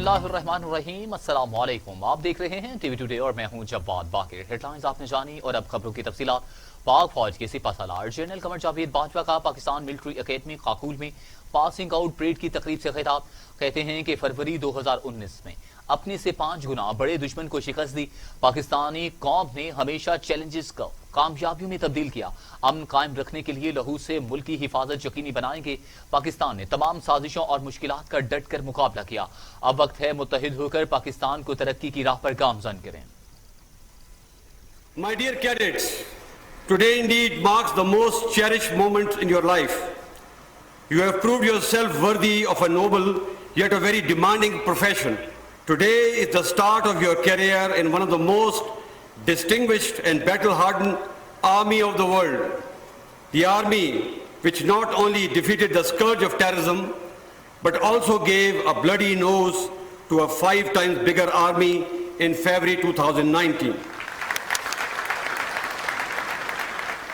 बिस्मिल्लाहिर्रहमानिर्रहीम, अस्सलाम वालेकुम। आप देख रहे हैं टीवी टुडे और मैं हूं जब्बाद बाकिर। हेडलाइंस आपने जानी और अब खबरों की तफसीलात। पाक फौज के सिपा सालार जनरल कमर जावेद बाजवा का पाकिस्तान मिलिट्री एकेडमी काकूल में पासिंग आउट परेड की तकरीब से खिताब। कहते हैं कि फरवरी 2019 में अपने से 5 गुना बड़े दुश्मन को शिकस्त दी। पाकिस्तानी कौम ने हमेशा चैलेंजेस को कामयाबियों में तब्दील किया। अमन कायम रखने के लिए लहू से मुल्क की हिफाजत यकीनी बनाएंगे। पाकिस्तान ने तमाम साजिशों और मुश्किलात का डट कर मुकाबला किया। अब वक्त है मुत्तहिद होकर पाकिस्तान को तरक्की की राह पर गामजन करें। My dear cadets, today indeed marks the most cherished moment in your life. You have proved yourself worthy of a noble yet a very demanding profession. Today is the start of your career in one of the most distinguished and battle-hardened army of the world. The army which not only defeated the scourge of terrorism, but also gave a bloody nose to a 5 times bigger army in February 2019.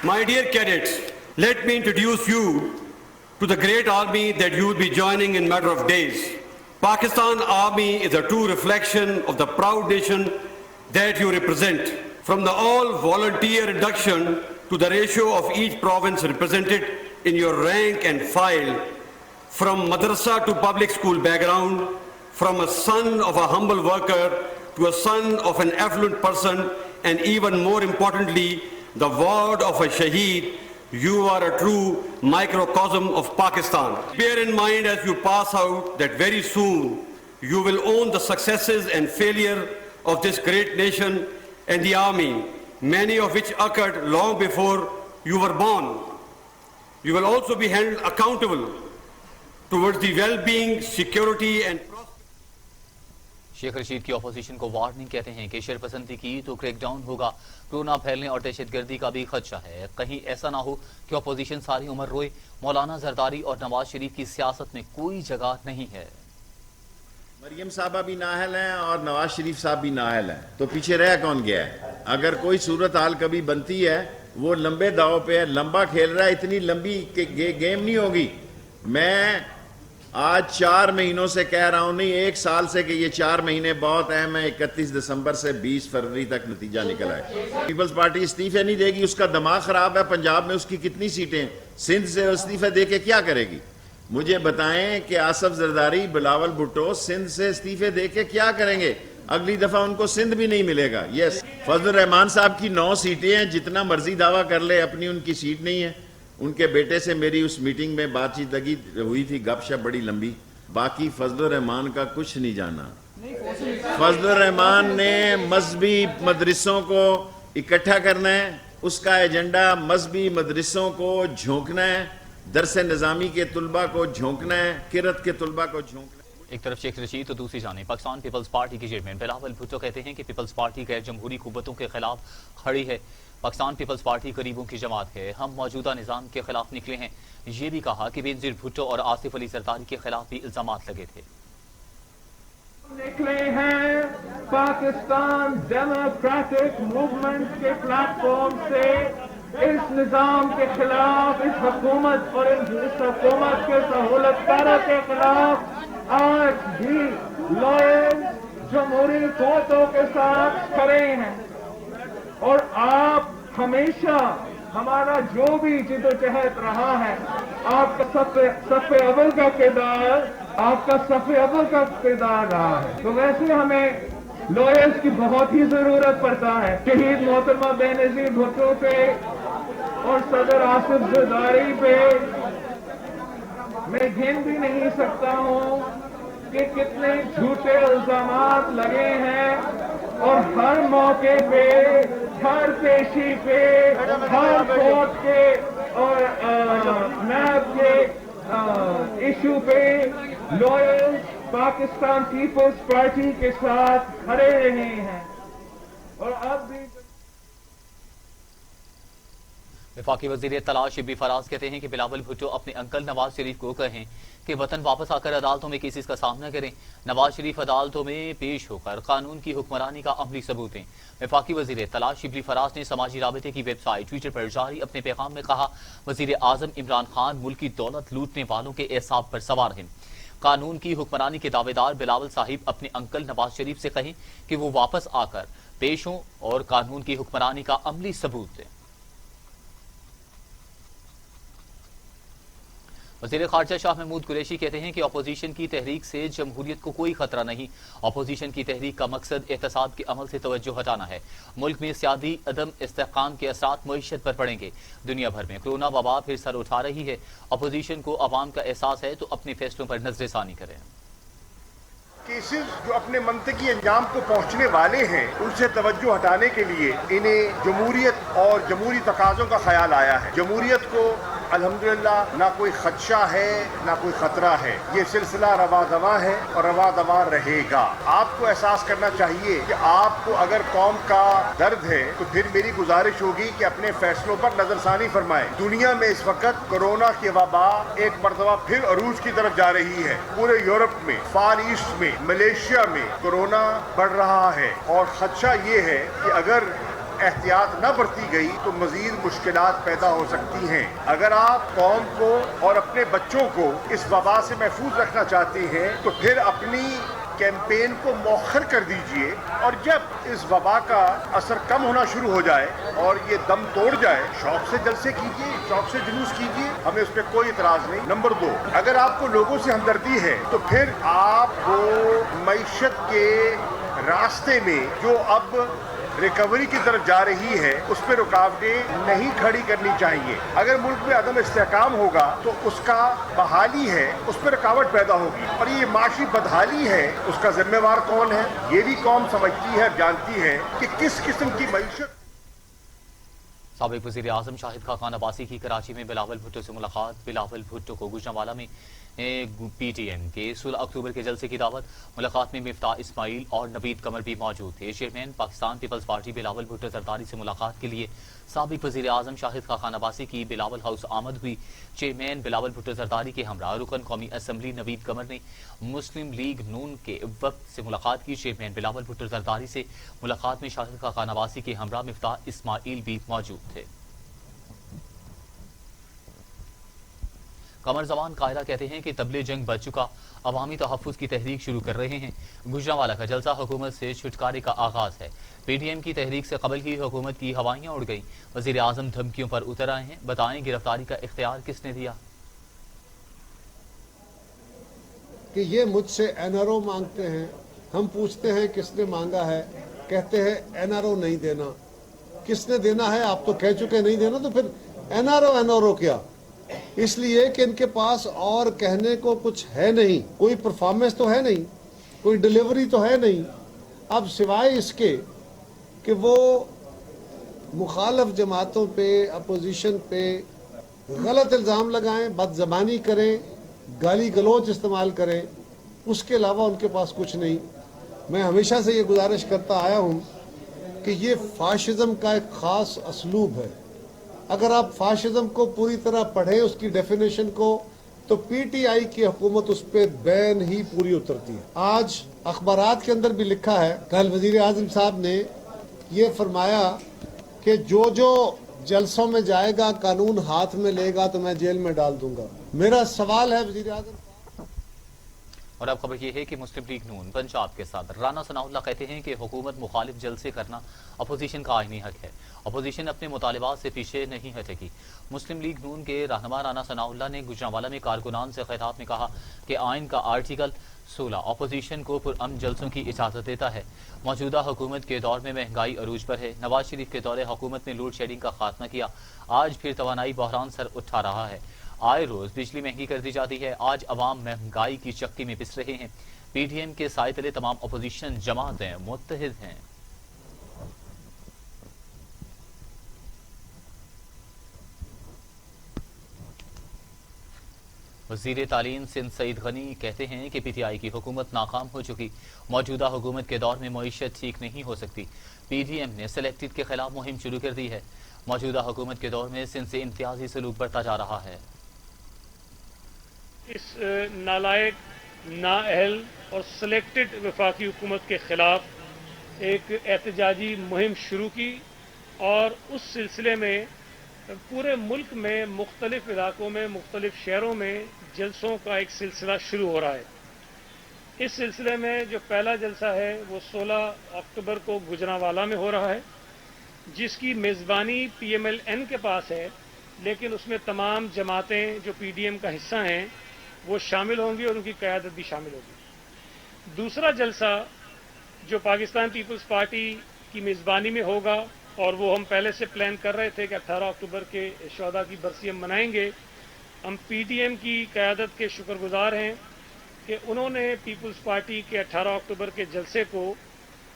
My dear cadets, let me introduce you to the great army that you will be joining in a matter of days. Pakistan Army is a true reflection of the proud nation that you represent. From the all-volunteer induction to the ratio of each province represented in your rank and file, from madrasa to public school background, from a son of a humble worker to a son of an affluent person, and even more importantly, the ward of a shaheed, you are a true microcosm of Pakistan. Bear in mind as you pass out that very soon you will own the successes and failure of this great nation and the army, many of which occurred long before you were born. You will also be held accountable towards the well-being, security and Sheikh Rashid की opposition को warning. कहते हैं कि शरपसंदी की तो crackdown होगा। Corona फैलने और दहशतगर्दी का भी खदशा है। कहीं ऐसा ना हो कि अपोजिशन सारी उम्र रोए। मौलाना जरदारी और नवाज शरीफ की सियासत में कोई जगह नहीं है। मरियम साहबा भी नाअहल हैं और नवाज शरीफ साहब भी नाअहल हैं, तो पीछे रह कौन गया है? अगर कोई सूरत हाल कभी बनती है, वो लंबे दाव पे है, लंबा खेल रहा है, इतनी लंबी गेम नहीं होगी। मैं आज 4 महीनों से कह रहा हूं, नहीं 1 साल से, कि ये 4 महीने बहुत अहम है। 31 दिसंबर से 20 फरवरी तक नतीजा निकल आए। पीपल्स पार्टी इस्तीफे नहीं देगी, उसका दिमाग खराब है। पंजाब में उसकी कितनी सीटें, सिंध से इस्तीफे दे के क्या करेगी? मुझे बताएं कि आसफ जरदारी, बिलावल भुट्टो सिंध से इस्तीफे दे के क्या करेंगे? अगली दफा उनको सिंध भी नहीं मिलेगा। यस, फजल रहमान साहब की 9 सीटें हैं, जितना मर्जी दावा कर ले, अपनी उनकी सीट नहीं है। उनके बेटे से मेरी उस मीटिंग में बातचीत हुई थी, गपशप बड़ी लंबी। बाकी फजल रहमान का कुछ नहीं जाना। फजल रहमान ने मजहबी मदरसों को इकट्ठा करना है, उसका एजेंडा मजहबी मदरसों को झोंकना है, दरस निज़ामी के तुलबा को झोंकना है, किरत के तुलबा को झोंकना है। एक तरफ शेख रशीद तो दूसरी जानिब पाकिस्तान पीपल्स पार्टी के चेयरमैन बिलावल भुट्टो कहते हैं कि पीपल्स पार्टी गैर जमहूरी कुव्वतों के खिलाफ खड़ी है। पाकिस्तान पीपल्स पार्टी गरीबों की जमात है, हम मौजूदा निज़ाम के खिलाफ निकले हैं। ये भी कहा कि बेनज़ीर भुट्टो और आसिफ अली जरदारी के खिलाफ भी इल्जामात लगे थे। निकले हैं पाकिस्तान डेमोक्रेटिक मूवमेंट के प्लेटफॉर्म से इस निज़ाम के खिलाफ, इस हुकूमत और इस हुकूमत के सहूलतकारों के खिलाफ आज भी लॉयल जमहूरी कुव्वतों के साथ खड़े हैं। और आप हमेशा हमारा जो भी जिद्दोजहद रहा है, आपका सफ़े अव्वल का किरदार, आपका सफ़े अव्वल का किरदार रहा है। तो वैसे हमें लॉयर्स की बहुत ही जरूरत पड़ता है। शहीद मोहतरमा बेनज़ीर भुट्टो पे और सदर आसिफ जरदारी पे मैं गिन भी नहीं सकता हूं कि कितने झूठे इल्जामात लगे हैं। और हर मौके पे, हर पेशी पे, हर कोर्ट के और नैब के इशू पे लॉयर्स पाकिस्तान पीपल्स पार्टी के साथ खड़े रहे हैं और अब भी। वफाकी वज़ीर इत्तला शिबली फराज कहते हैं कि बिलावल भुट्टो अपने अंकल नवाज शरीफ को कहें कि वतन वापस आकर अदालतों में केसेस का सामना करें। नवाज शरीफ अदालतों में पेश होकर कानून की हुक्मरानी का अमली सबूत दें। वफाकी वज़ीर इत्तला शिबली फराज ने समाजी राबते की वेबसाइट ट्विटर पर जारी अपने पैगाम में कहा, वज़ीर आज़म इमरान खान मुल्क की दौलत लूटने वालों के एसाब पर सवार हैं। قانون کی حکمرانی کے دعوے دار بلاول صاحب اپنے انکل نواز شریف سے کہیں کہ وہ واپس آ کر پیش ہوں اور قانون کی حکمرانی کا عملی ثبوت دیں۔ وزیر خارجہ شاہ محمود قریشی کہتے ہیں کہ اپوزیشن کی تحریک سے جمہوریت کو کوئی خطرہ نہیں۔ اپوزیشن کی تحریک کا مقصد احتساب کے عمل سے توجہ ہٹانا ہے۔ ملک میں سیاسی عدم استحکام کے اثرات معیشت پر پڑیں گے۔ دنیا بھر میں کرونا وبا پھر سر اٹھا رہی ہے۔ اپوزیشن کو عوام کا احساس ہے تو اپنے فیصلوں پر نظر ثانی کریں۔ کیسز جو اپنے منطقی انجام کو پہنچنے والے ہیں ان سے توجہ ہٹانے کے لیے انہیں جمہوریت اور جمہوری تقاضوں کا خیال آیا ہے۔ جمہوریت کو الحمدللہ نہ کوئی خدشہ ہے نہ کوئی خطرہ ہے۔ یہ سلسلہ رواں دواں ہے اور رواں دواں رہے گا۔ آپ کو احساس کرنا چاہیے کہ آپ کو اگر قوم کا درد ہے تو پھر میری گزارش ہوگی کہ اپنے فیصلوں پر نظر ثانی فرمائیں۔ دنیا میں اس وقت کورونا کی وبا ایک مرتبہ پھر عروج کی طرف جا رہی ہے۔ پورے یورپ میں، فار ایسٹ میں، ملیشیا میں کورونا بڑھ رہا ہے اور خدشہ یہ ہے کہ اگر احتیاط نہ برتی گئی تو مزید مشکلات پیدا ہو سکتی ہیں۔ اگر آپ قوم کو اور اپنے بچوں کو اس وبا سے محفوظ رکھنا چاہتے ہیں تو پھر اپنی کیمپین کو مؤخر کر دیجئے اور جب اس وبا کا اثر کم ہونا شروع ہو جائے اور یہ دم توڑ جائے شوق سے جلسے کیجئے، شوق سے جلوس کیجئے، ہمیں اس پہ کوئی اعتراض نہیں۔ نمبر 2، اگر آپ کو لوگوں سے ہمدردی ہے تو پھر آپ کو معیشت کے راستے میں جو اب ریکوری کی طرف جا رہی ہے اس پہ رکاوٹیں نہیں کھڑی کرنی چاہیے۔ اگر ملک میں عدم استحکام ہوگا تو اس کا بحالی ہے اس پہ رکاوٹ پیدا ہوگی، اور یہ معاشی بدحالی ہے اس کا ذمہ وار کون ہے؟ یہ بھی قوم سمجھتی ہے، جانتی ہے کہ کس قسم کی معیشت۔ سابق وزیر اعظم شاہد خاقان عباسی کی کراچی میں بلاول بھٹو سے ملاقات۔ بلاول بھٹو کو گوجرانوالہ میں پی ٹی ایم کے 16 اکتوبر کے جلسے کی دعوت۔ ملاقات میں مفتاح اسماعیل اور نوید قمر بھی موجود تھے۔ چیئرمین پاکستان پیپلز پارٹی بلاول بھٹو زرداری سے ملاقات کے لیے سابق وزیر اعظم شاہد خاقان عباسی کی بلاول ہاؤس آمد ہوئی۔ چیئرمین بلاول بھٹو زرداری کے ہمراہ رکن قومی اسمبلی نوید قمر نے مسلم لیگ نون کے وفد سے ملاقات کی۔ چیئرمین بلاول بھٹو زرداری سے ملاقات میں شاہد خاقان عباسی کے ہمراہ مفتاح اسماعیل بھی موجود تھے۔ قمر زمان قاہرہ کہتے ہیں کہ طبل جنگ بچ چکا، عوامی تحفظ کی تحریک شروع کر رہے ہیں۔ گوجرانوالہ کا جلسہ حکومت سے چھٹکارے کا آغاز ہے۔ پی ٹی ایم کی تحریک سے قبل ہی حکومت کی ہوائیاں اڑ گئیں۔ وزیر اعظم دھمکیوں پر اتر آئے ہیں۔ بتائیں گرفتاری کا اختیار کس نے دیا؟ کہ یہ مجھ سے این آر او مانگتے ہیں، ہم پوچھتے ہیں کس نے مانگا ہے، کہتے ہیں این آر او نہیں دینا۔ کس نے دینا ہے؟ آپ تو کہہ چکے نہیں دینا، تو پھر این آر او کیا؟ اس لیے کہ ان کے پاس اور کہنے کو کچھ ہے نہیں، کوئی پرفارمنس تو ہے نہیں، کوئی ڈیلیوری تو ہے نہیں۔ اب سوائے اس کے کہ وہ مخالف جماعتوں پہ، اپوزیشن پہ غلط الزام لگائیں، بد زبانی کریں، گالی گلوچ استعمال کریں، اس کے علاوہ ان کے پاس کچھ نہیں۔ میں ہمیشہ سے یہ گزارش کرتا آیا ہوں کہ یہ فاشزم کا ایک خاص اسلوب ہے۔ اگر آپ فاشزم کو پوری طرح پڑھیں، اس کی ڈیفینیشن کو، تو پی ٹی آئی کی حکومت اس پہ بین ہی پوری اترتی ہے۔ آج اخبارات کے اندر بھی لکھا ہے، کل وزیر اعظم صاحب نے یہ فرمایا کہ جو جلسوں میں جائے گا، قانون ہاتھ میں لے گا تو میں جیل میں ڈال دوں گا۔ میرا سوال ہے وزیر اعظم، اور اب خبر یہ ہے کہ مسلم لیگ نون پنجاب کے صدر رانا ثناء اللہ کہتے ہیں کہ حکومت مخالف جلسے کرنا اپوزیشن کا آئینی حق ہے۔ اپوزیشن اپنے مطالبات سے پیچھے نہیں ہٹے گی۔ مسلم لیگ نون کے رہنما رانا ثناء اللہ نے گوجرانوالہ میں کارکنان سے خطاب میں کہا کہ آئین کا آرٹیکل 16 اپوزیشن کو پرامن جلسوں کی اجازت دیتا ہے۔ موجودہ حکومت کے دور میں مہنگائی عروج پر ہے۔ نواز شریف کے دور حکومت نے لوڈ شیڈنگ کا خاتمہ کیا، آج پھر توانائی بحران سر اٹھا رہا ہے۔ آئے روز بجلی مہنگی کر دی جاتی ہے، آج عوام مہنگائی کی چکی میں پس رہے ہیں۔ پی ٹی ایم کے سائے تلے تمام اپوزیشن جماعتیں متحد ہیں۔ وزیر تعلیم سندھ سعید غنی کہتے ہیں کہ پی ٹی آئی کی حکومت ناکام ہو چکی، موجودہ حکومت کے دور میں معیشت ٹھیک نہیں ہو سکتی۔ پی ٹی ایم نے سلیکٹڈ کے خلاف مہم شروع کر دی ہے۔ موجودہ حکومت کے دور میں سندھ سے امتیازی سلوک بڑھتا جا رہا ہے۔ اس نالائق، نااہل اور سلیکٹڈ وفاقی حکومت کے خلاف ایک احتجاجی مہم شروع کی، اور اس سلسلے میں پورے ملک میں مختلف علاقوں میں، مختلف شہروں میں جلسوں کا ایک سلسلہ شروع ہو رہا ہے۔ इस सिलसिले में जो पहला जलसा है वो 16 अक्टूबर को गुजरांवाला में हो रहा है, जिसकी मेज़बानी PMLN के पास है, लेकिन उसमें तमाम जमातें जो PDM का हिस्सा हैं वो शामिल होंगी और उनकी क़यादत भी शामिल होगी। दूसरा जलसा जो पाकिस्तान पीपल्स पार्टी की मेज़बानी में होगा, और वो हम पहले से प्लान कर रहे थे कि 18 अक्टूबर के शहदा की बरसी हम मनाएंगे। हम PDM की क़यादत के शुक्रगुजार हैं कि उन्होंने पीपल्स पार्टी के 18 अक्टूबर के जलसे को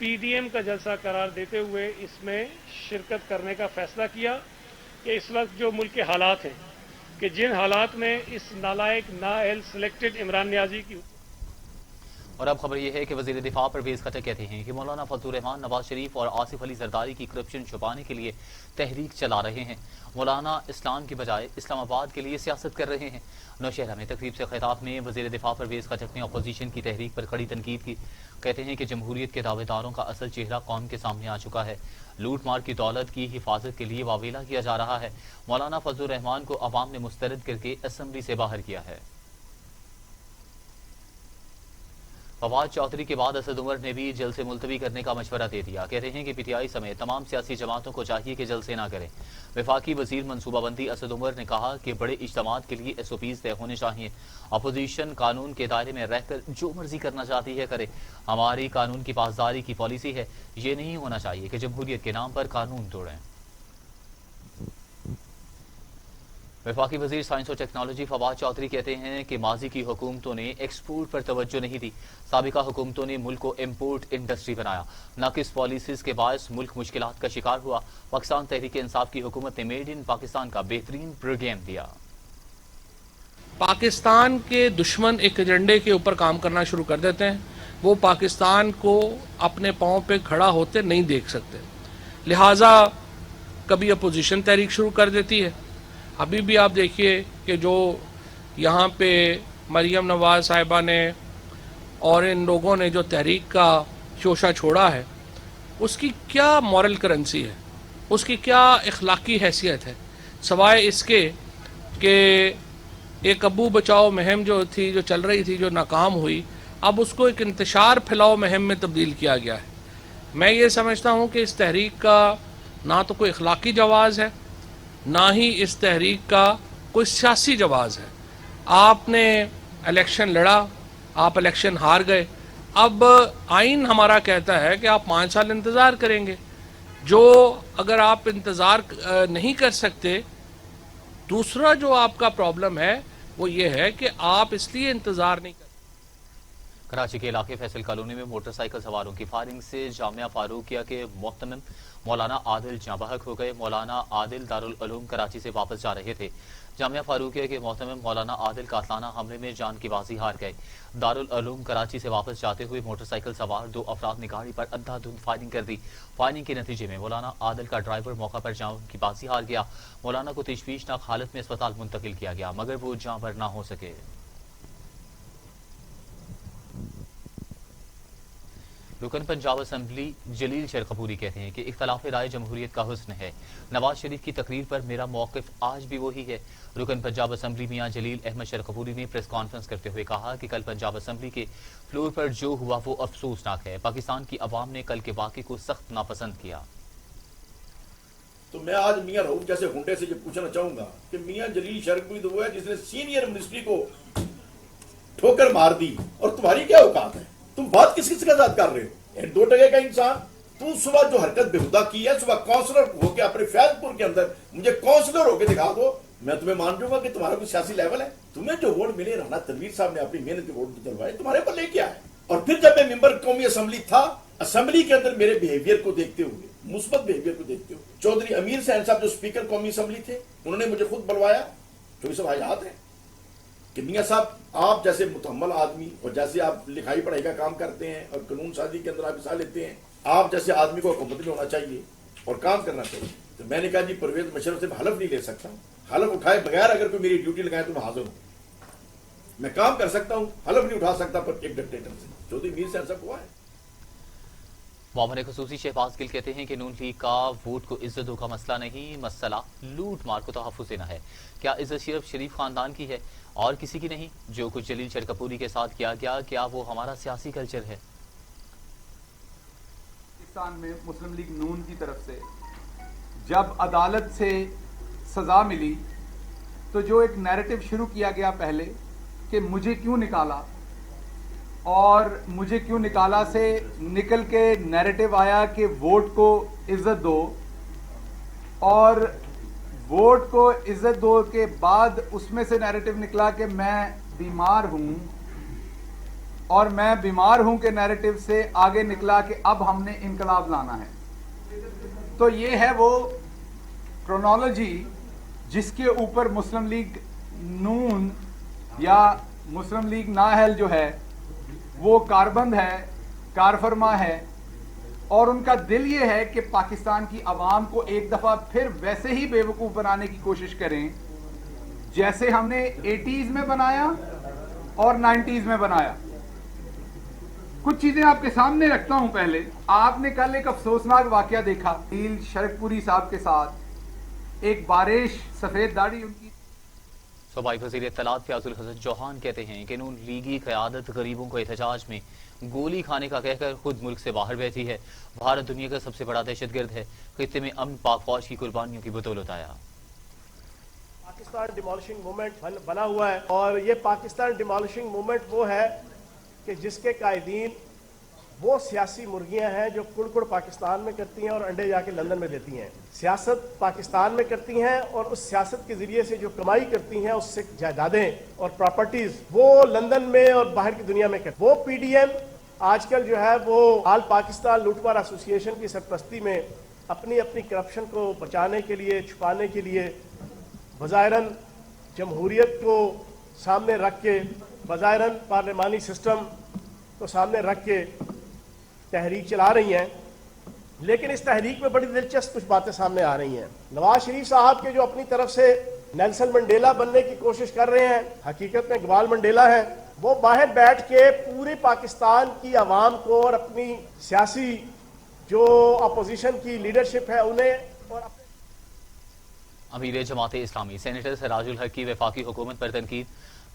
PDM का जलसा करार देते हुए इसमें शिरकत करने का फैसला किया कि इस वक्त जो मुल्क के हालात हैं कि जिन हालात में इस नालायक नाअहल सिलेक्टेड इमरान नियाज़ी की। और अब खबर यह है कि वज़ीर दिफा परवेज़ खट्टर कहते हैं कि मौलाना फजलुर रहमान, नवाज शरीफ और आसिफ अली जरदारी की करप्शन छुपाने के लिए तहरीक चला रहे हैं। मौलाना इस्लाम की बजाय इस्लामाबाद के लिए सियासत कर रहे हैं। नौशहरा में तकरीब से खिताब में वज़ीर दिफा परवेज़ खट्टर ने अपोजिशन की तहरीक पर कड़ी तनकीद की। कहते हैं कि जमहूरियत के दावेदारों का असल चेहरा कौम के सामने आ चुका है। लूट मार की दौलत की हिफाजत के लिए वावेला किया जा रहा है। मौलाना फजलुर रहमान को अवाम ने मुस्तरद करके असम्बली से बाहर किया है। फवाद चौधरी के बाद असद उमर ने भी जलसे मुलतवी करने का मशवरा दे दिया। कहते हैं कि PTI समेत तमाम सियासी जमातों को चाहिए कि जलसे ना करें। वफाकी वजीर मनसूबाबंदी असद उमर ने कहा कि बड़े इज्तिमात के लिए SOPs तय होने चाहिए। अपोजिशन कानून के दायरे में रहकर जो मर्जी करना चाहती है करे। हमारी कानून की पासदारी की पॉलिसी है। ये नहीं होना चाहिए कि जमहूरियत के नाम पर कानून तोड़ें। वफाकी वजीर साइंस और टेक्नोलॉजी फवाद चौधरी कहते हैं कि माजी की हुकूमतों ने एक्सपोर्ट पर तवज्जो नहीं दी। साबिका हुकूमतों ने मुल्क को इम्पोर्ट इंडस्ट्री बनाया। नाकिस पॉलिसीज के बायस मुल्क मुश्किलात का शिकार हुआ। पाकिस्तान तहरीक इंसाफ की हुकूमत ने मेड इन पाकिस्तान का बेहतरीन प्रोग्राम दिया। पाकिस्तान के दुश्मन एक एजेंडे के ऊपर काम करना शुरू कर देते हैं। वो पाकिस्तान को अपने पाँव पे खड़ा होते नहीं देख सकते, लिहाजा कभी अपोजिशन तहरीक शुरू कर देती है। अभी भी आप देखिए कि जो यहाँ पे मरियम नवाज साहिबा ने और इन लोगों ने जो तहरीक का शोशा छोड़ा है, उसकी क्या मॉरल करेंसी है, उसकी क्या इखलाकी हैसियत है, सवाए इसके कि एक अबू बचाओ मुहिम जो थी, जो चल रही थी, जो नाकाम हुई, अब उसको एक इंतशार फैलाओ मुहिम में तब्दील किया गया है। मैं ये समझता हूँ कि इस तहरीक का ना तो कोई इखलाकी जवाज़ है, ना ही इस तहरीक का कोई सियासी जवाज़ है। आपने इलेक्शन लड़ा, आप इलेक्शन हार गए, अब आइन हमारा कहता है कि आप 5 साल इंतज़ार करेंगे। जो अगर आप इंतज़ार नहीं कर सकते, दूसरा जो आपका प्रॉब्लम है वो ये है कि आप इसलिए इंतज़ार नहीं कर। कराची के इलाके फैसल कॉलोनी में मोटरसाइकिल सवारों की फायरिंग से जामिया फारूकिया के मोहतमिम मौलाना आदिल जाँ बहक हो गए। मौलाना आदिल दारुल उलूम कराची से वापस जा रहे थे। जामिया फारूकिया के मोहतमिम मौलाना आदिल कातलाना हमले में जान की बाजी हार गए। दारुल उलूम कराची से वापस जाते हुए मोटरसाइकिल सवार 2 अफराद ने गाड़ी पर अंधाधुंध फायरिंग कर दी। फायरिंग के नतीजे में मौलाना आदिल का ड्राइवर मौका पर जान की बाजी हार गया। मौलाना को तशवीशनाक हालत में अस्पताल मुंतकिल किया गया, मगर वो जाँ बर ना हो सके। रुकन पंजाब असम्बली जलील शरकपूरी कहते हैं कि इख्तलाफ राय जमहूरियत का हुस्न है। नवाज शरीफ की तकरीर पर मेरा मौक़िफ़ आज भी वही है। रुकन पंजाब असम्बली मियां जलील अहमद शरकपूरी ने प्रेस कॉन्फ्रेंस करते हुए कहा कि कल पंजाब असम्बली के फ्लोर पर जो हुआ वो अफसोसनाक है। पाकिस्तान की अवाम ने कल के वाक़े को सख्त नापसंद किया। तो मैं आज मियां रऊफ जैसे गुंडे से ये पूछना चाहूंगा कि मियां जलील शरकपूरी तो वो है जिसने सीनियर मिनिस्ट्री को ठोकर मार दी, और तुम्हारी क्या औकात है? तुम बात किस किस के साथ कर रहे हो? 2 टके का इंसान, तू सुबह जो हरकत बेहुदा की है, सुबह काउंसलर होकर अपने फैजपुर के अंदर मुझे काउंसलर होकर दिखा दो, मैं तुम्हें मान जाऊंगा कि तुम्हारा कोई सियासी लेवल है। तुम्हें जो वोट मिले, राना तनवीर साहब ने अपनी मेहनत के वोट दिलवाए, तुम्हारे पर लेके आए। और फिर जब मैं मेंबर कौमी असम्बली था, असम्बली के अंदर मेरे बिहेवियर को देखते हुए, मुस्बत बिहेवियर को देखते हुए, चौधरी अमीर सैन साहब जो स्पीकर कौमी असम्बली थे, उन्होंने मुझे खुद बुलवाया। तो सब याद है कि मियां साहब, आप जैसे मुतहम्मल आदमी और जैसे आप लिखाई पढ़ाई का काम करते हैं और कानून साजी के अंदर आप हिस्सा लेते हैं, आप जैसे आदमी को हुकूमत में होना चाहिए और काम करना चाहिए। तो मैंने कहा जी परवेज मुशर्रफ से मैं हलफ नहीं ले सकता, हलफ उठाए बगैर अगर कोई मेरी ड्यूटी लगाए तो मैं हाजिर हूँ, मैं काम कर सकता हूँ, हलफ नहीं उठा सकता पर एक डिक्टेटर से। चौधरी मीर साहब हुआ है। मामले खसूसी शहबाज गिल कहते हैं कि नून लीग का वोट को इज्जतों का मसला नहीं, मसला लूट मार को तहफ़्फ़ुज़ देना है। क्या इज्जत सिर्फ शरीफ खानदान की है और किसी की नहीं? जो कुछ जलील शरकपूरी के साथ किया गया, क्या वो हमारा सियासी कल्चर है? पाकिस्तान में मुस्लिम लीग नून की तरफ से जब अदालत से सज़ा मिली तो जो एक नैरेटिव शुरू किया गया पहले कि मुझे क्यों निकाला, और मुझे क्यों निकाला से निकल के नैरेटिव आया कि वोट को इज्जत दो, और वोट को इज्जत दो के बाद उसमें से नैरेटिव निकला कि मैं बीमार हूं, और मैं बीमार हूं के नैरेटिव से आगे निकला कि अब हमने इनकलाब लाना है। तो ये है वो क्रोनोलॉजी जिसके ऊपर मुस्लिम लीग नून या मुस्लिम लीग नाअहल जो है वो कारबंद है, कारफरमा है, और उनका दिल ये है कि पाकिस्तान की आवाम को एक दफ़ा फिर वैसे ही बेवकूफ़ बनाने की कोशिश करें जैसे हमने 80s में बनाया और 90s में बनाया। कुछ चीज़ें आपके सामने रखता हूं। पहले आपने कल एक अफसोसनाक वाकया देखा, नील शरकपुरी साहब के साथ एक बारिश, सफ़ेद दाढ़ी उनकी। सूबाई वज़ीर इत्तलात फयाजुल हसन चौहान कहते हैं कि नून लीगी क़यादत गरीबों को एहतजाज में गोली खाने का कहकर खुद मुल्क से बाहर बैठी है। भारत दुनिया का सबसे बड़ा दहशतगर्द है, खित्ते में अमन पाक फौज की कुर्बानियों की बदौलत आया। पाकिस्तान डिमोलिशिंग मूवमेंट बना हुआ है, और ये पाकिस्तान डिमोलिशिंग मूवमेंट वो है कि जिसके कायदीन वो सियासी मुर्गियां हैं जो कुड़ पाकिस्तान में करती हैं और अंडे जाके लंदन में देती हैं। सियासत पाकिस्तान में करती हैं और उस सियासत के जरिए से जो कमाई करती हैं उससे जायदादें और प्रॉपर्टीज वो लंदन में और बाहर की दुनिया में करती। वो पीडीएम आजकल जो है वो आल पाकिस्तान लूटमार एसोसिएशन की सरपरस्ती में अपनी अपनी करप्शन को बचाने के लिए, छुपाने के लिए बज़ाहिरन जमहूरियत को सामने रख के, बज़ाहिरन पार्लिमानी सिस्टम को सामने रख के तहरीक चला रही हैं। लेकिन इस तहरीक में बड़ी दिलचस्प कुछ बातें सामने आ रही हैं। नवाज शरीफ साहब के जो अपनी तरफ से नेल्सन मंडेला बनने की कोशिश कर रहे हैं, हकीकत में इकबाल मंडेला है। वो बाहर बैठ के पूरे पाकिस्तान की आवाम को और अपनी सियासी जो अपोजिशन की लीडरशिप है उन्हें और अमीर जमात इस्लामी सेनेटर सराजुल हक की वफाकी हुकूमत पर तनकीद,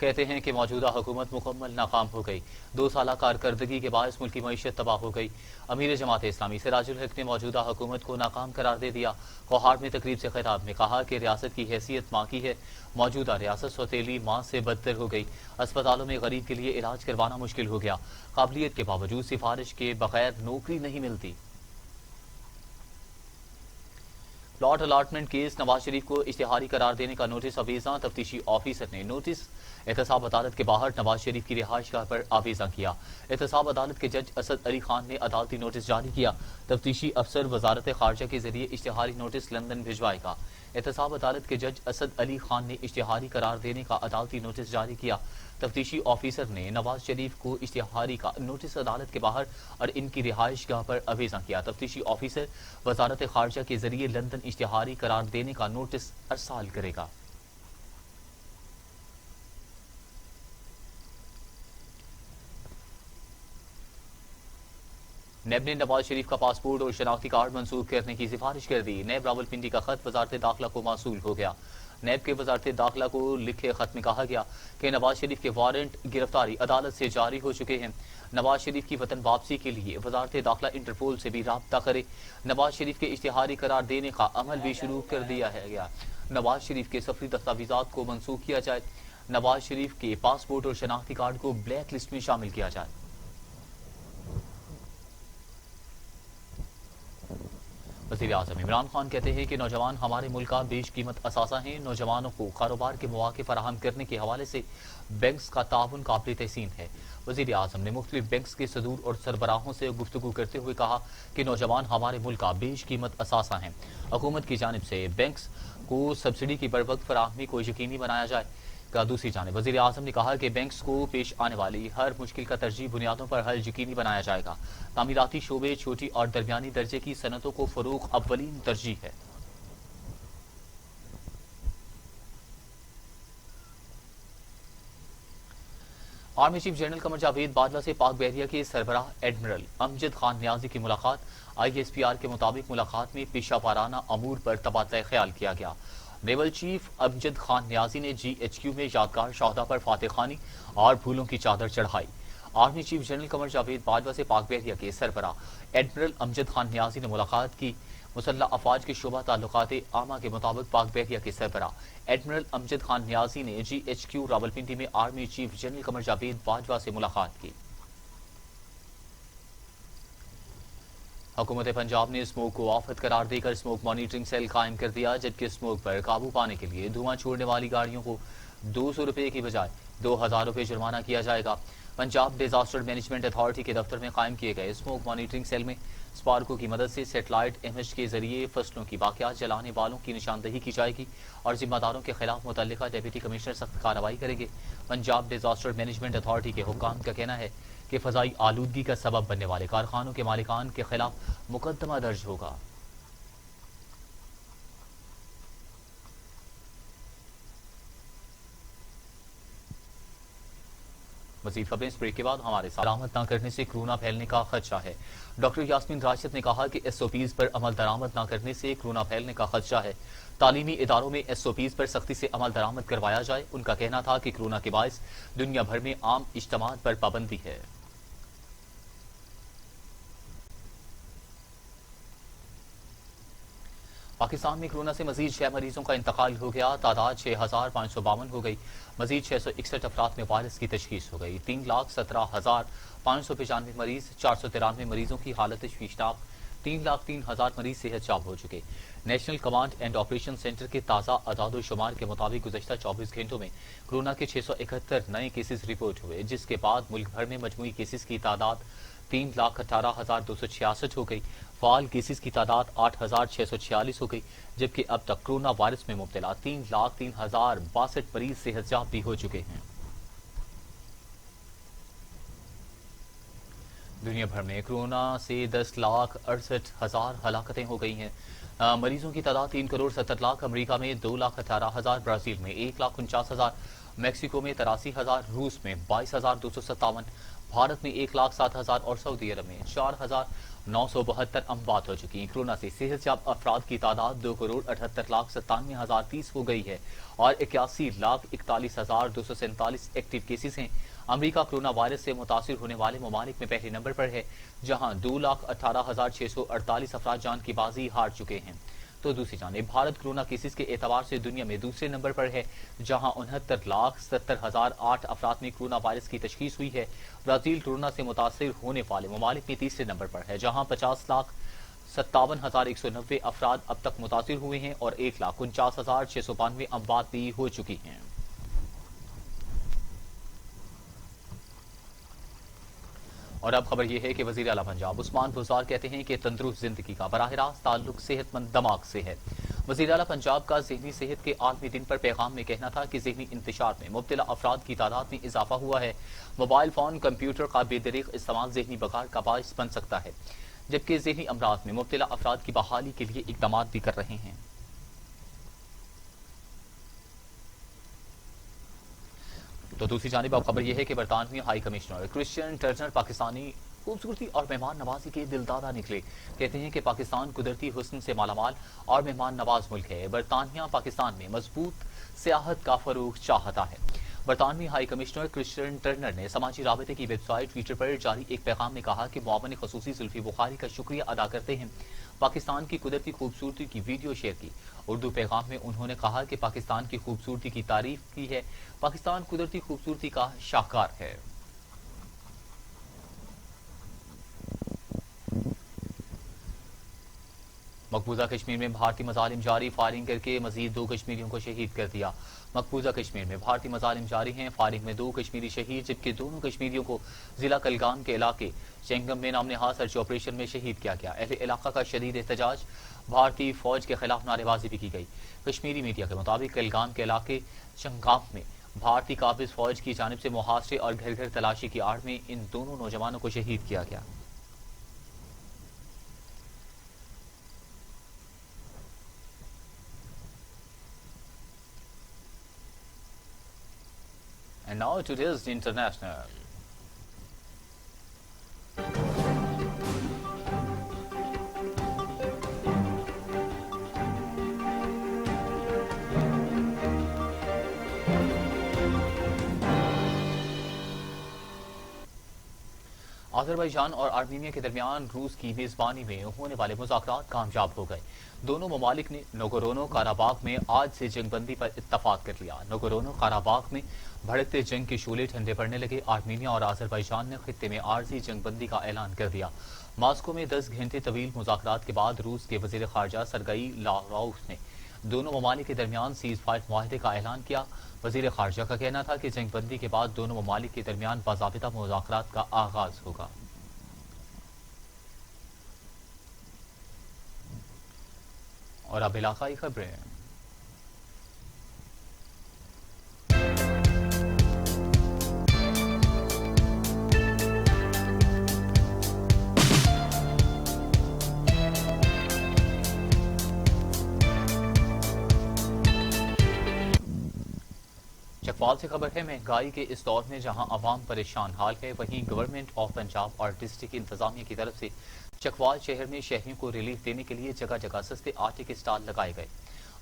कहते हैं कि मौजूदा हुकूमत मुकम्मल नाकाम हो गई। 2 साल कारकर्दगी के बायस मुल्क की मईशत तबाह हो गई। अमीर जमात इस्लामी सिराजुल हक ने मौजूदा हुकूमत को नाकाम करार दे दिया। कोहाड़ में तकरीब से खिताब में कहा कि रियासत की हैसियत माँ की है, मौजूदा रियासत सौतेली माँ से बदतर हो गई। अस्पतालों में गरीब के लिए इलाज करवाना मुश्किल हो गया। काबिलियत के बावजूद सिफारिश के बगैर नौकरी नहीं मिलती। Plot allotment case Nawaz Sharif को इश्तिहारी करार देने का नोटिस आवेज़ा, तफ्तीशी ऑफिसर ने नोटिस एहतसाब अदालत के बाहर नवाज शरीफ की रिहाइशगाह पर आवेज़ा किया। एहतसाब अदालत के जज असद अली खान ने अदालती नोटिस जारी किया। तफ्तीशी अफसर वजारत खारजा के जरिए इश्तिहारी नोटिस लंदन भिजवाएगा। एहतसाब अदालत के जज असद अली खान ने इश्तिहारी करार देने का अदालती नोटिस जारी किया। तफ्तीशी ऑफिसर ने नवाज शरीफ को इश्तिहारी का नोटिस अदालत के बाहर और इनकी रिहाइशगाह पर आवेज़ा किया। तफ्तीशी ऑफिसर वजारत खारजा के जरिए लंदन इश्तिहारी करार देने का नोटिस अरसाल करेगा। नैब ने नवाज शरीफ का पासपोर्ट और शनाख्ती कार्ड मंसूख करने की सिफारिश कर दी। नैब रावलपिंडी का खत वजारत दाखिला को मासूल हो गया। नैब के वजारत दाखिला को लिखे खत में कहा गया कि नवाज शरीफ के वारंट गिरफ्तारी अदालत से जारी हो चुके हैं। नवाज शरीफ की वतन वापसी के लिए वजारत दाखिला इंटरपोल से भी राब्ता करे। नवाज शरीफ के इश्तिहारी करार देने का अमल भी शुरू कर दिया है गया। नवाज शरीफ के सफरी दस्तावेजात को मंसूख किया जाए। नवाज शरीफ के पासपोर्ट और शनाख्ती कार्ड को ब्लैक लिस्ट में शामिल किया जाए। वज़ीर आज़म इमरान खान कहते हैं कि नौजवान हमारे मुल्क का बेशकीमत असासा हैं। नौजवानों को कारोबार के मौके फराहम करने के हवाले से बैंक्स का ताउन काबिल तहसीन है। वज़ीर आज़म ने मुख्तलिफ बैंक्स के सदूर और सरबराहों से गुफ्तगू करते हुए कहा कि नौजवान हमारे मुल्क का बेशकीमत असासा हैं। हुकूमत की जानिब से बैंक्स को सब्सिडी की बरवक्त फराहमी को यकीनी बनाया जाए। दूसरी जानिब वज़ीर आज़म ने कहा कि बैंक्स को पेश आने वाली हर मुश्किल का तरजीह बुनियादों पर हल यकीनी बनाया जाएगा। तामीराती शोबे, छोटी और दरमियानी दर्जे की सनतों को फरोग अव्वलीन तरजीह है। Army chief general Qamar Javed Bajwa से पाक बहरिया के सरबराह एडमिरल अमजद खान न्याजी की मुलाकात। ISPR के मुताबिक मुलाकात में पेशा वाराना अमूर पर तबादला ख्याल किया गया। नेवल चीफ अमजद खान न्याजी ने GHQ में यादगार शहदा पर फातह खानी और फूलों की चादर चढ़ाई। Army chief general Qamar Javed Bajwa से पाक बहरिया के सरबराह एडमिरल अमजद खान न्याजी ने मुलाकात की। मुसल्लह अफवाज के शोबा ताल्लुकात आमा के मुताबिक पाक बहरिया के सरबराह एडमिरल अमजद खान न्याजी ने GHQ रावलपिंडी में army chief general Qamar Javed Bajwa से मुलाकात की। हुकूमत पंजाब ने स्मोक को आफत करार देकर स्मोक मॉनिटरिंग सेल कायम कर दिया, जबकि स्मोक पर काबू पाने के लिए धुआं छोड़ने वाली गाड़ियों को 200 रुपये की बजाय 2000 रुपये जुर्माना किया जाएगा। पंजाब डिजास्टर मैनेजमेंट अथॉरिटी के दफ्तर में कायम किए गए स्मोक मॉनिटरिंग सेल में स्पार्को की मदद से सेटेलाइट इमेज के जरिए फसलों की वाकयात जलाने वालों की निशानदही की जाएगी और जिम्मेदारों के खिलाफ मुतल्लिका डिप्टी कमिश्नर सख्त कार्रवाई करेंगे। पंजाब डिजास्टर मैनेजमेंट अथॉरिटी के हुक्काम का कहना है कि फजाई आलूदगी का सबब बनने वाले कारखानों के मालिकान के खिलाफ मुकदमा दर्ज होगा। मज़ीद खबरें इस ब्रेक के बाद हमारे साथ। दरामद न करने से कोरोना फैलने का खदशा है। डॉक्टर यास्मीन राशिद ने कहा कि SOPs पर अमल दरामद न करने से कोरोना फैलने का खदशा है। तालीमी इदारों में SOPs पर सख्ती से अमल दरामद करवाया जाए। उनका कहना था कि कोरोना के बायस दुनिया भर में आम इज्तिमात पर पाबंदी है। पाकिस्तान में कोरोना से मजीद 6 मरीजों का इंतकाल हो गया। तादाद 6552 हो गई। मजीद 661 अफराद में वायरस की तशखीस हो गई। 3,17,595 मरीज, 493 मरीजों की हालत तशवीशनाक। 3,03,000 मरीज सेहतयाब हो चुके। National command and operation centre के ताज़ा अदाद-ओ-शुमार के मुताबिक गुज़श्ता 24 घंटों में कोरोना के 671 नए केसेस रिपोर्ट हुए, जिसके बाद मुल्क भर में मजमूई केसेस की तादाद 3,18,266 हो गई। फाल केसेस की तादाद 8,646 हो गई, जबकि अब तक कोरोना वायरस में मुब्तला 3,03,062 मरीज सेहतयाब भी हो चुके हैं। दुनिया भर में कोरोना से 10,68,000 हलाकतें हो गई हैं। मरीजों की तादाद 3,70,00,000। अमेरिका में 2,18,000, ब्राजील में 1,49,000, मैक्सिको में 83,000, रूस में 22,257, भारत में 1,07,000 और सऊदी अरब में 4,972 अमवात हो चुकी हैं। कोरोना से सेहतयाब अफराद की तादाद 2,78,97,030 हो गई है और 81,41,247 एक्टिव केसेस हैं। अमेरिका कोरोना वायरस से मुतासिर होने वाले ममालिक में पहले नंबर पर है, जहां 2,18,648 अफराद जान की बाजी हार चुके हैं। तो दूसरी जानिब भारत कोरोना केसेस के एतबार से दुनिया में दूसरे नंबर पर है, जहां 69,70,008 अफराद में कोरोना वायरस की तशखीस हुई है। ब्राजील कोरोना से मुतासिर होने वाले ममालिक में तीसरे नंबर पर है, जहां 50,57,190 अफराद अब तक मुतासिर हुए हैं और 1,49,692 अमवात भी हो चुकी हैं। और अब खबर यह है कि वजीर आला पंजाब उस्मान बुज़दार कहते हैं कि तंदुरुस्त जिंदगी का बराह रास्त ताल्लुक सेहतमंद दिमाग से है। वजीर आला पंजाब का ज़हनी सेहत के आलमी दिन पर पैगाम में कहना था कि ज़हनी इंतशार में मुब्तला अफराद की तादाद में इजाफा हुआ है। मोबाइल फ़ोन, कंप्यूटर का बेदरीग इस्तेमाल ज़हनी बगाड़ का बाइस बन सकता है, जबकि ज़हनी अमराज में मुब्तला अफराद की बहाली के लिए इक़दाम भी कर रहे हैं। तो दूसरी जानिब अब खबर यह है कि बरतानवी high commissioner Christian Turner Pakistani खूबसूरती और मेहमान नवाजी के दिलदादा निकले। कहते हैं कि पाकिस्तान कुदरती हुस्न से मालामाल और मेहमान नवाज मुल्क है। बरतानिया पाकिस्तान में मजबूत सियाहत का फरोग चाहता है। बरतानवी हाई कमिश्नर क्रिश्चियन टर्नर ने समाजी राबते की वेबसाइट ट्विटर पर जारी एक पैगाम में कहा कि मुआवन खसूसी जुल्फी बुखारी का शुक्रिया अदा करते हैं। पाकिस्तान की कुदरती खूबसूरती की वीडियो शेयर की। उर्दू पैगाम में उन्होंने कहा कि पाकिस्तान की खूबसूरती की तारीफ की है। पाकिस्तान कुदरती खूबसूरती का शाहकार है। मकबूजा कश्मीर में भारतीय मजालिम जारी, फायरिंग करके मजीद 2 कश्मीरियों को शहीद कर दिया। मकबूजा कश्मीर में भारतीय मजालिम जारी हैं। फायरिंग में 2 कश्मीरी शहीद, जबकि दोनों कश्मीरियों को जिला कलगाम के इलाके चेंगम में नामनहाद सर्च ऑपरेशन में शहीद किया गया। अहले इलाका का शदीद एहतजाज, भारतीय फौज के खिलाफ नारेबाजी भी की गई। कश्मीरी मीडिया के मुताबिक कलगाम के इलाके चंगाम में भारतीय काबिज फौज की जानिब से मुहासरे और घर घर तलाशी की आड़ में इन दोनों नौजवानों को शहीद किया गया। And now today's international. Azerbaijan और आर्मीनिया के दरमियान रूस की मेज़बानी में होने वाले मुज़ाकरात कामयाब हो गए। दोनों ममालिक ने नगोरोनो काराबाग में आज से जंगबंदी पर इत्तफाक कर लिया। नगोरोनो काराबाग में भड़कते जंग के शोले ठंडे पड़ने लगे। आर्मीनिया और आज़रबाईजान ने खित्ते में आर्जी जंगबंदी का ऐलान कर दिया। मॉस्को में 10 घंटे तवील मुज़ाकरात के बाद रूस के वज़ीर ख़ारजा सरगई लावरोव ने दोनों ममालिक के दरमियान सीज़ फायर मुआहदे का ऐलान किया। वज़ीर ख़ारजा का कहना था कि जंगबंदी के बाद दोनों ममालिक के दरमियान बाज़ाबिता मुज़ाकरात का आगाज़ होगा। और अब इलाकाई खबरें। चकवाल से खबर है, महंगाई के इस दौर में जहां अवाम परेशान हाल है, वहीं गवर्नमेंट ऑफ पंजाब और डिस्ट्रिक्ट इंतजामिया की तरफ से चकवाल शहर में शहरियों को रिलीफ देने के लिए जगह जगह सस्ते आटे के स्टॉल लगाए गए।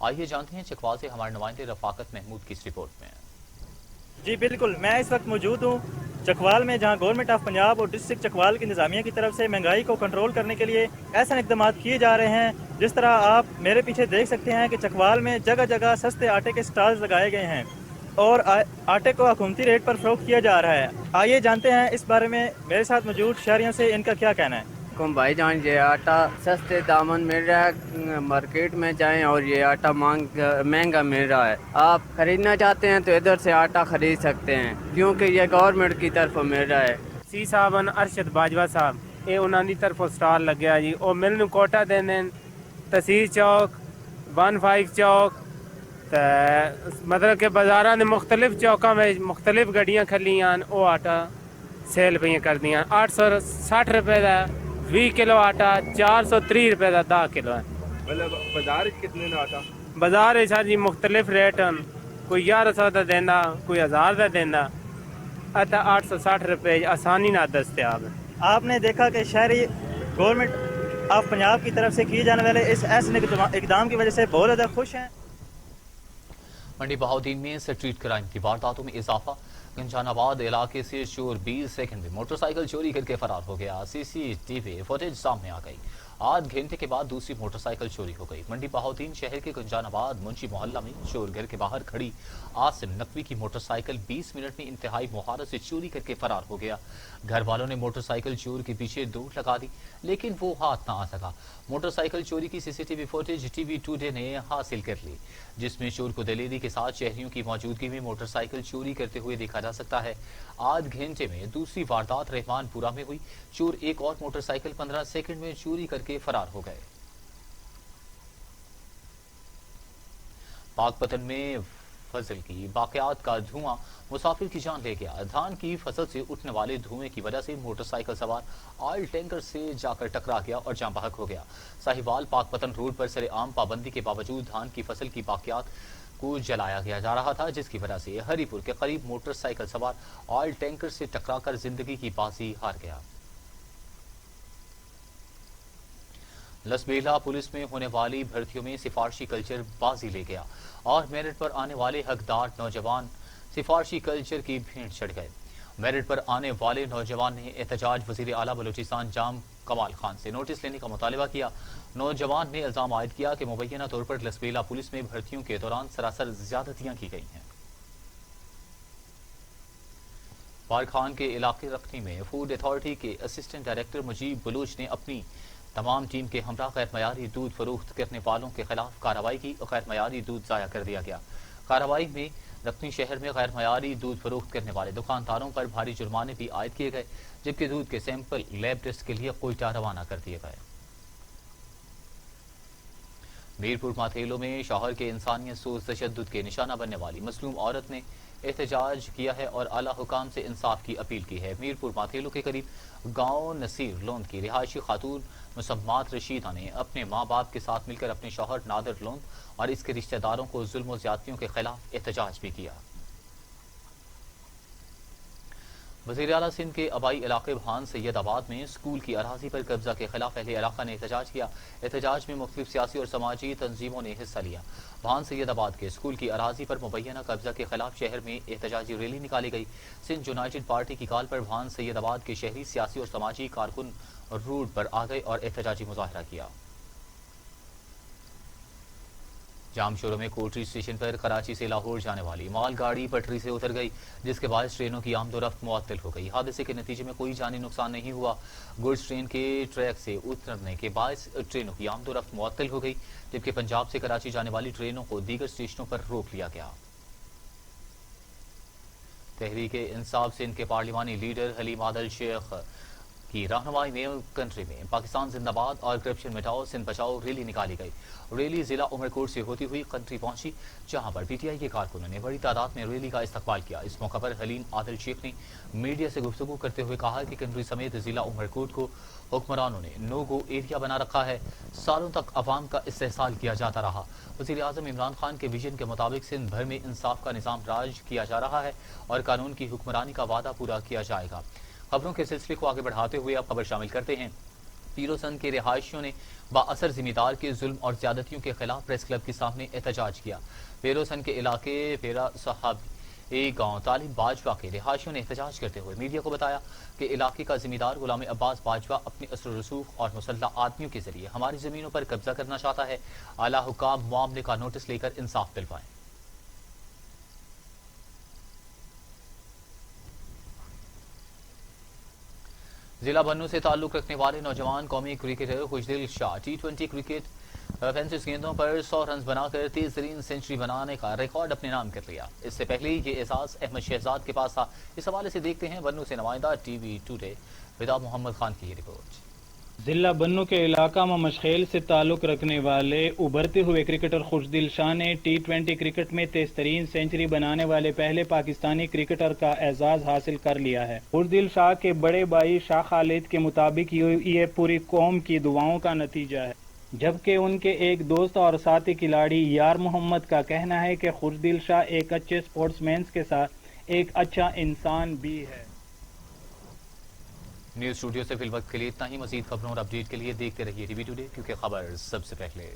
आइए जानते हैं चकवाल से हमारे नुमाइंदे रफाकत महमूद की इस रिपोर्ट में। जी बिल्कुल, मैं इस वक्त मौजूद हूँ चकवाल में, जहाँ गवर्नमेंट ऑफ पंजाब और डिस्ट्रिक्ट चकवाल की इंतजामिया की तरफ से महंगाई को कंट्रोल करने के लिए ऐसे इकदाम किए जा रहे हैं। जिस तरह आप मेरे पीछे देख सकते हैं कि चकवाल में जगह जगह सस्ते आटे के स्टॉल्स लगाए गए हैं और आटे को हुकूमती रेट पर फरोख्त किया जा रहा है। आइए जानते हैं इस बारे में मेरे साथ मौजूद शहरियों से इनका क्या कहना है। भाईजान, ये आटा सस्ते दामन मिल रहा है, मार्केट में जाएं और ये आटा महंगा मिल रहा है। आप खरीदना चाहते हैं तो इधर से आटा खरीद सकते हैं, क्योंकि ये गवर्नमेंट की तरफ मिल रहा है। सी साहब अरशद बाजवा साहब ये उन्होंने तरफ स्टॉल लगे जी, और मिलन कोटा देने तहसील चौक 15 चौक, मतलब कि बाजारा ने मुख्तलिफ चौकों में मुख्तलिफ गड्डियाँ खलियां, वो आटा सेल पे कर दियाँ। 860 रुपए का 20 किलो आटा, 430 रुपए का 10 किलो है। मतलब बाजार कितने का आटा? बाजार है जी मुख्तलिफ रेट हैं, कोई 1100 का देना, कोई 1000 का देना, अतः 860 रुपए आसानी ना दस्तयाब है। आपने देखा कि शहरी गवर्नमेंट ऑफ पंजाब की तरफ से किए जाने वाले इस ऐसे इकदाम की वजह से बहुत ज़्यादा खुश हैं। मंडी बहाउद्दीन में स्ट्रीट क्राइम की वारदातों में इजाफा। गंजानाबाद इलाके से चोर 20 सेकंड में मोटरसाइकिल चोरी करके फरार हो गया। सीसीटीवी फुटेज सामने आ गई। 8 घंटे के बाद दूसरी मोटरसाइकिल चोरी हो गई। मंडी बहाउद्दीन शहर के गंजानाबाद मुंशी मोहल्ला में चोर घर के बाहर खड़ी आसिम नकवी की मोटरसाइकिल 20 मिनट में इंतहाई मुहारत से चोरी करके फरार हो गया। घर वालों ने मोटरसाइकिल चोर के पीछे दौड़ लगा दी, लेकिन वो हाथ ना आ सका। मोटरसाइकिल चोरी की सीसीटीवी फुटेज टीवी टुडे ने हासिल कर ली, जिसमें चोर को दलेरी के साथ शहरियों की मौजूदगी में मोटरसाइकिल चोरी करते हुए देखा जा सकता है। 8 घंटे में दूसरी वारदात रहमानपुरा में हुई। चोर एक और मोटरसाइकिल 15 सेकंड में चोरी करके फरार हो गए। पाकपतन में फजल की वाकयात का धुआं मुसाफिर की जान ले गया। धान की फसल से उठने वाले धुएं की वजह से मोटरसाइकिल सवार ऑयल टैंकर से जाकर टकरा गया और जान बहक हो गया। साहिवाल पाकपतन रोड पर सरेआम पाबंदी के बावजूद धान की फसल की बाकियात को जलाया गया जा रहा था, जिसकी वजह से हरिपुर के करीब मोटरसाइकिल सवार ऑयल टैंकर से टकराकर जिंदगी की बाजी हार गया। लसबेला पुलिस में होने वाली भर्तियों में सिफारशी कल्चर बाजी ले गया और मेरिट पर आने वाले हकदार नौजवान सिफारशी कल्चर की भेंट चढ़ गए। मेरिट पर आने वाले नौजवान ने एहतजाज वजीर आला बलूचिस्तान जाम कमाल खान से नोटिस लेने का मुतालबा किया। नौजवान ने इल्जाम आयद किया कि मुबैना तौर पर लसबेला पुलिस में भर्तियों के दौरान सरासर ज्यादतियां की गई हैं। पारखान के इलाके रखनी में फूड अथॉरिटी के असिस्टेंट डायरेक्टर मुजीब बलूच ने अपनी तमाम टीम के हमरा गैर मयारी दूध फरोख्त करने वालों के खिलाफ कार्रवाई की और गैर मयारी दूध ज़ाया कर दिया गया। कार्रवाई में रखनी शहर में गैर मयारी दूध फरोख्त करने वाले दुकानदारों पर भारी जुर्माने भी आयद किए गए, जबकि दूध के सैंपल लैब टेस्ट के लिए कोयटा रवाना कर दिए गए। मीरपुर माथेलो में शौहर के इंसानियत सोच तशद्दुद के निशाना बनने वाली मसलूम औरत ने एहतजाज किया है और आला हुकाम से इंसाफ की अपील की है। मीरपुर माथेलो के करीब गांव नसीर लोंद की रिहायशी खातून मुसम्मात रशीदा ने अपने माँ बाप के साथ मिलकर अपने शौहर नादर लोंद और इसके रिश्तेदारों को जुल्म और ज्यादतियों के खिलाफ एहतजाज भी किया। وزیر اعلیٰ سندھ کے آبائی علاقے بھان سید آباد میں اسکول کی اراضی پر قبضہ کے خلاف اہل علاقہ نے احتجاج کیا۔ احتجاج میں مختلف سیاسی اور سماجی تنظیموں نے حصہ لیا۔ بھان سید آباد کے اسکول کی اراضی پر مبینہ قبضہ کے خلاف شہر میں احتجاجی ریلی نکالی گئی۔ سندھ یونائیٹڈ پارٹی کی کال پر بھان سید آباد کے شہری سیاسی اور سماجی کارکن روڈ پر آ گئے اور احتجاجی مظاہرہ کیا۔ جام شوروں میں کوٹری اسٹیشن پر کراچی سے لاہور جانے والی مال گاڑی پٹری سے اتر گئی، جس کے باعث ٹرینوں کی آمد و رفت معطل ہو گئی۔ حادثے کے نتیجے میں کوئی جانی نقصان نہیں ہوا۔ گڈز ٹرین کے ٹریک سے اترنے کے باعث ٹرینوں کی آمد و رفت معطل ہو گئی، جبکہ پنجاب سے کراچی جانے والی ٹرینوں کو دیگر اسٹیشنوں پر روک لیا گیا۔ تحریک انصاف سندھ کے پارلیمانی لیڈر حلیم عادل شیخ کی رہنمائی میں کنٹری میں پاکستان زندہ باد اور کرپشن مٹاؤ سندھ بچاؤ ریلی نکالی گئی۔ ریلی ضلع عمرکوٹ سے ہوتی ہوئی کنٹری پہنچی، جہاں پر پی ٹی آئی کے کارکنوں نے بڑی تعداد میں ریلی کا استقبال کیا۔ اس موقع پر حلیم عادل شیخ نے میڈیا سے گفتگو کرتے ہوئے کہا کہ کنٹری سمیت ضلع عمرکوٹ کو حکمرانوں نے نو گو ایریا بنا رکھا ہے، سالوں تک عوام کا استحصال کیا جاتا رہا۔ وزیر اعظم عمران خان کے ویژن کے مطابق سندھ بھر میں انصاف کا نظام راج کیا جا رہا ہے اور قانون کی حکمرانی کا وعدہ پورا کیا جائے گا۔ خبروں کے سلسلے کو آگے بڑھاتے ہوئے اب خبر شامل کرتے ہیں۔ پیروسن کے رہائشیوں نے با اثر زمیندار کے ظلم اور زیادتیوں کے خلاف پریس کلب کے سامنے احتجاج کیا۔ پیروسن کے علاقے پیرا صاحب گاؤں طالب باجوہ کے رہائشیوں نے احتجاج کرتے ہوئے میڈیا کو بتایا کہ علاقے کا زمیندار غلام عباس باجوہ اپنے اثر و رسوخ اور مسلح آدمیوں کے ذریعے ہماری زمینوں پر قبضہ کرنا چاہتا ہے۔ اعلیٰ حکام معاملے کا نوٹس لے کر انصاف دلوائیں۔ ضلع بنوں سے تعلق رکھنے والے نوجوان قومی کرکٹر خوشدل شاہ T20 کرکٹ 35 گیندوں پر 100 رنز بنا کر تیز ترین سینچری بنانے کا ریکارڈ اپنے نام کر لیا۔ اس سے پہلے یہ اعزاز احمد شہزاد کے پاس تھا۔ اس حوالے سے دیکھتے ہیں بنوں سے نمائندہ ٹی وی ٹوڈے ودا محمد خان کی یہ رپورٹ۔ ضلع بنوں کے علاقہ میں مشخیل سے تعلق رکھنے والے ابھرتے ہوئے کرکٹر خوشدل شاہ نے T20 کرکٹ میں تیز ترین سینچری بنانے والے پہلے پاکستانی کرکٹر کا اعزاز حاصل کر لیا ہے۔ خوشدل شاہ کے بڑے بھائی شاہ خالد کے مطابق یہ پوری قوم کی دعاؤں کا نتیجہ ہے، جبکہ ان کے ایک دوست اور ساتھی کھلاڑی یار محمد کا کہنا ہے کہ خوشدل شاہ ایک اچھے سپورٹس مین کے ساتھ ایک اچھا انسان بھی ہے۔ نیوز اسٹوڈیو سے فی الوقت کے لیے اتنا ہی۔ مزید خبروں اور اپڈیٹ کے لیے دیکھتے رہیے ٹی وی ٹوڈے، کیونکہ خبر سب سے پہلے۔